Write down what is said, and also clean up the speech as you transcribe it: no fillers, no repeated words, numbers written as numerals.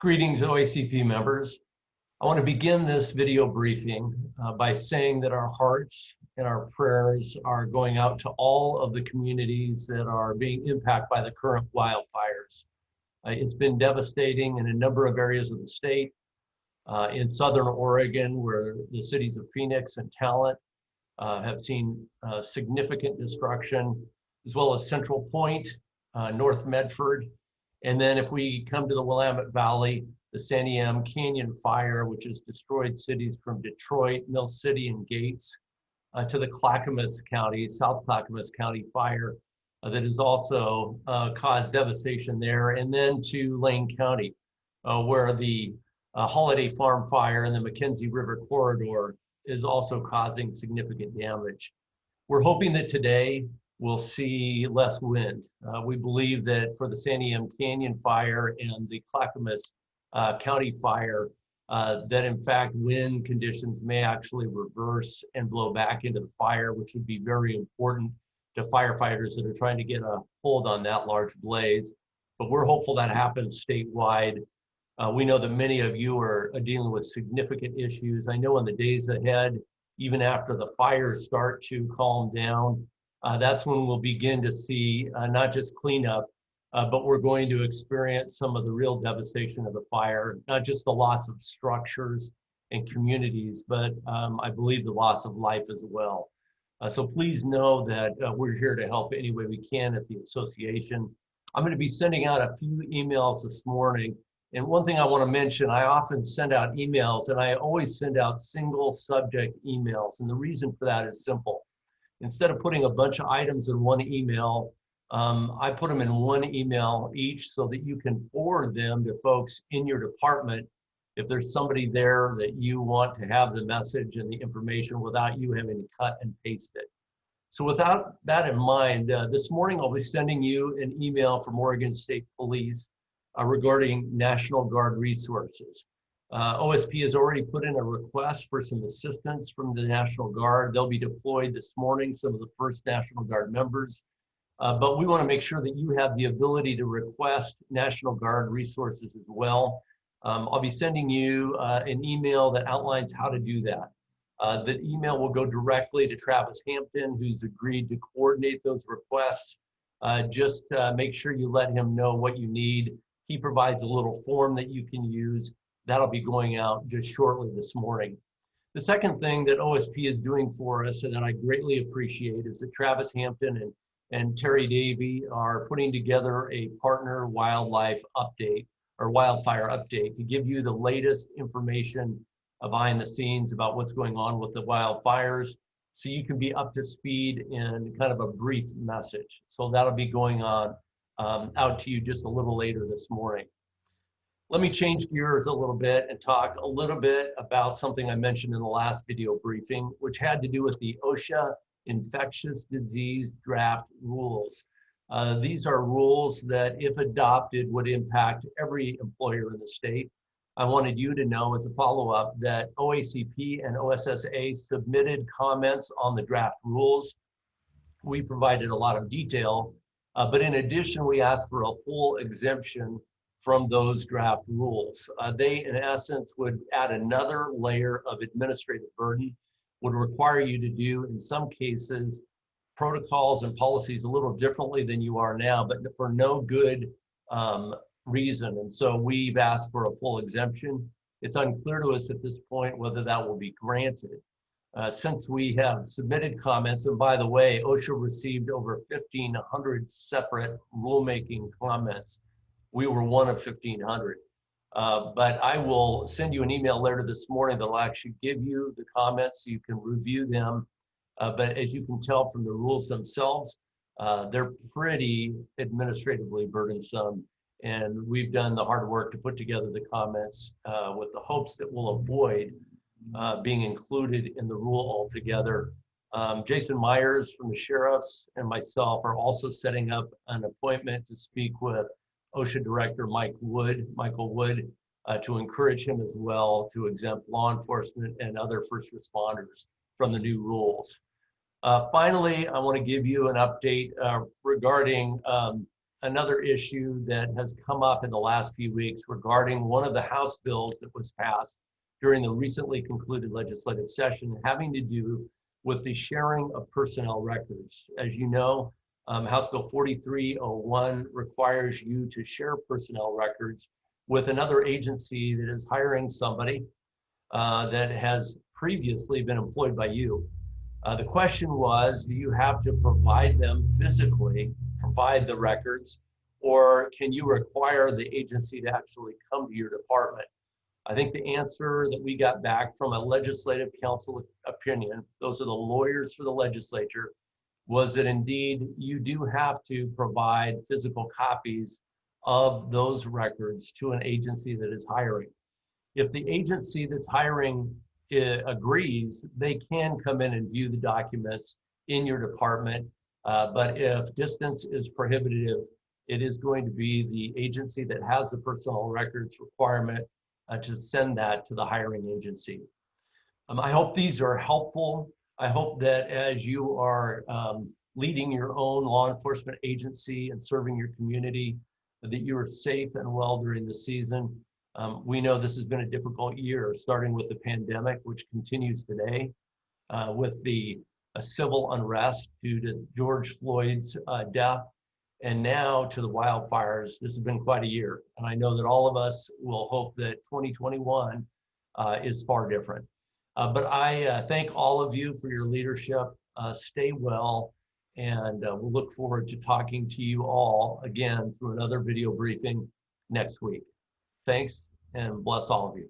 Greetings, OACP members. I want to begin this video briefing by saying that our hearts and our prayers are going out to all of the communities that are being impacted by the current wildfires. It's been devastating in a number of areas of the state. In Southern Oregon, where the cities of Phoenix and Talent have seen significant destruction, as well as Central Point, North Medford. And then if we come to the Willamette Valley, the Santiam Canyon fire, which has destroyed cities from Detroit, Mill City, and Gates, to the Clackamas County, South Clackamas County fire that has also caused devastation there, and then to Lane County, where the Holiday Farm fire and the McKenzie River corridor is also causing significant damage. We're hoping that today we'll see less wind. We believe that for the Santiam Canyon fire and the Clackamas County fire, that in fact wind conditions may actually reverse and blow back into the fire, which would be very important to firefighters that are trying to get a hold on that large blaze. But we're hopeful that happens statewide. We know that many of you are dealing with significant issues. I know in the days ahead, even after the fires start to calm down, that's when we'll begin to see not just cleanup, but we're going to experience some of the real devastation of the fire, not just the loss of structures and communities, but I believe the loss of life as well. So please know that we're here to help any way we can at the association. I'm going to be sending out a few emails this morning. And one thing I want to mention, I often send out emails, and I always send out single subject emails. And the reason for that is simple. Instead of putting a bunch of items in one email, I put them in one email each so that you can forward them to folks in your department if there's somebody there that you want to have the message and the information without you having to cut and paste it. So without that in mind, this morning I'll be sending you an email from Oregon State Police regarding National Guard resources. OSP has already put in a request for some assistance from the National Guard. They'll be deployed this morning, some of the first National Guard members. But we want to make sure that you have the ability to request National Guard resources as well. I'll be sending you an email that outlines how to do that. The email will go directly to Travis Hampton, who's agreed to coordinate those requests. Just make sure you let him know what you need. He provides a little form that you can use. That'll be going out just shortly this morning. The second thing that OSP is doing for us and that I greatly appreciate is that Travis Hampton and Terry Davey are putting together a partner wildlife update or wildfire update to give you the latest information behind the scenes about what's going on with the wildfires so you can be up to speed in kind of a brief message. So that'll be going on out to you just a little later this morning. Let me change gears a little bit and talk a little bit about something I mentioned in the last video briefing, which had to do with the Osha infectious disease draft rules. These are rules that, if adopted, would impact every employer in the state. I wanted you to know as a follow-up that OACP and OSSA submitted comments on the draft rules. We provided a lot of detail, but in addition, we asked for a full exemption from those draft rules. They, in essence, would add another layer of administrative burden, would require you to do, in some cases, protocols and policies a little differently than you are now, but for no good reason. And so we've asked for a full exemption. It's unclear to us at this point whether that will be granted. Since we have submitted comments, and by the way, OSHA received over 1,500 separate rulemaking comments. We were one of 1,500. But I will send you an email later this morning that will actually give you the comments so you can review them. But as you can tell from the rules themselves, they're pretty administratively burdensome. And we've done the hard work to put together the comments with the hopes that we'll avoid being included in the rule altogether. Jason Myers from the sheriffs and myself are also setting up an appointment to speak with OSHA Director Michael Wood, to encourage him as well to exempt law enforcement and other first responders from the new rules. Finally, I want to give you an update regarding another issue that has come up in the last few weeks regarding one of the House bills that was passed during the recently concluded legislative session, having to do with the sharing of personnel records. As you know, House Bill 4301 requires you to share personnel records with another agency that is hiring somebody that has previously been employed by you. The question was, do you have to provide them physically, provide the records, or can you require the agency to actually come to your department? I think the answer that we got back from a legislative council opinion, those are the lawyers for the legislature, was that indeed you do have to provide physical copies of those records to an agency that is hiring. If the agency that's hiring agrees, they can come in and view the documents in your department. But if distance is prohibitive, it is going to be the agency that has the personnel records requirement to send that to the hiring agency. I hope these are helpful. I hope that as you are leading your own law enforcement agency and serving your community, that you are safe and well during the season. We know this has been a difficult year, starting with the pandemic, which continues today, with the civil unrest due to George Floyd's death, and now to the wildfires. This has been quite a year. And I know that all of us will hope that 2021 is far different. But I thank all of you for your leadership. Stay well, and we'll look forward to talking to you all again through another video briefing next week. Thanks, and bless all of you.